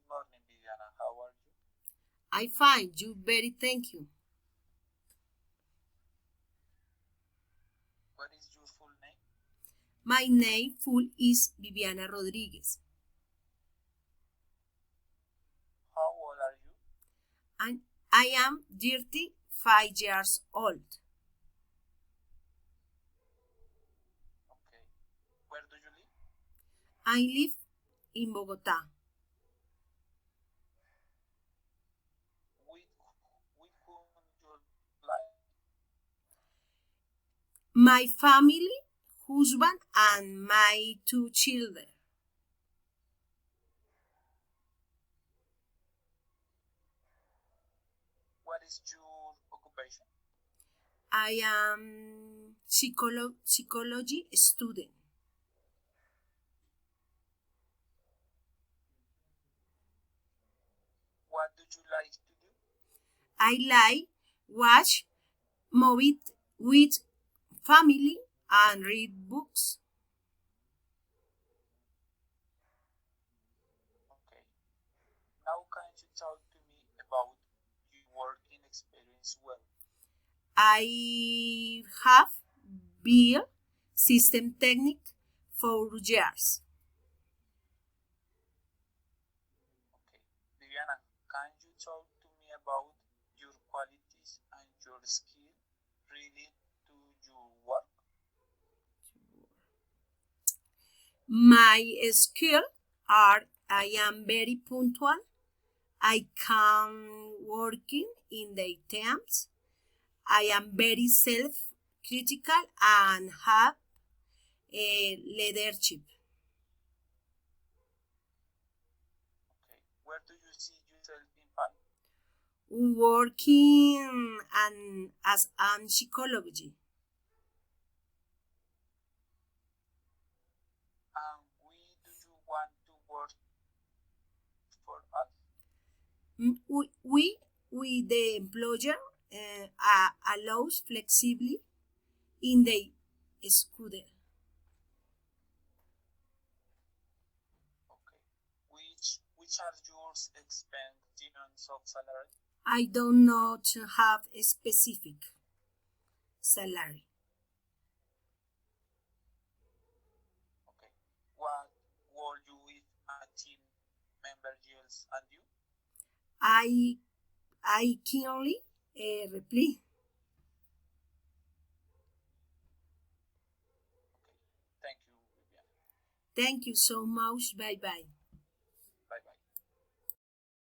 morning, Viviana. How are you? I find you very thank you. What is your full name? My name full is Viviana Rodriguez, How old are you? and I am 35 years old. Okay. Where do you live? I live in Bogota. With whom you live? My family, husband, and my 2 children. What is your occupation? I am psychology student. What do you like to do? I like watch movies with family and read books. Okay. Now can you talk to me about your working experience well? I have been system technique for years. Okay. Viviana, can you talk to me about your qualities and your skill related to your work? My skill are I am very punctual. I can working in the terms. I am very self-critical and have a leadership. Okay. Where do you see yourself in 5? Working and as an psychology. And where do you want to work for us? We the employer allows flexibly in the schedule. Okay. Which are your expectations of salary? I do not have a specific salary. Okay. What were you with a team member else and you? I I can only reply. Okay. Thank you, Vivian. Thank you so much. Bye bye.